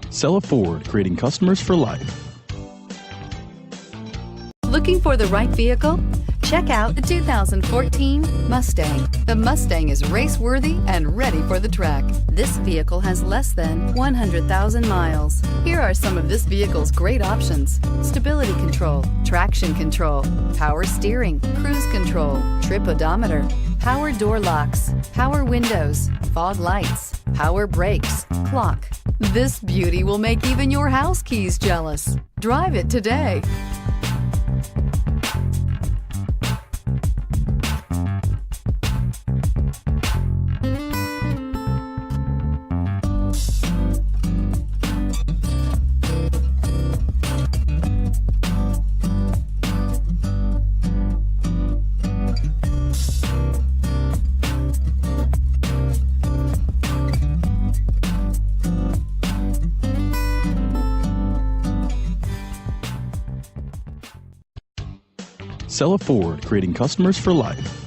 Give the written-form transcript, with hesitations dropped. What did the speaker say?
Cella Ford, creating customers for life. Looking for the right vehicle? Check out the 2014 Mustang. The Mustang is race-worthy and ready for the track. This vehicle has less than 100,000 miles. Here are some of this vehicle's great options: stability control, traction control, power steering, cruise control, trip odometer, power door locks, power windows, fog lights, power brakes, clock. This beauty will make even your house keys jealous. Drive it today. Cella Ford, creating customers for life.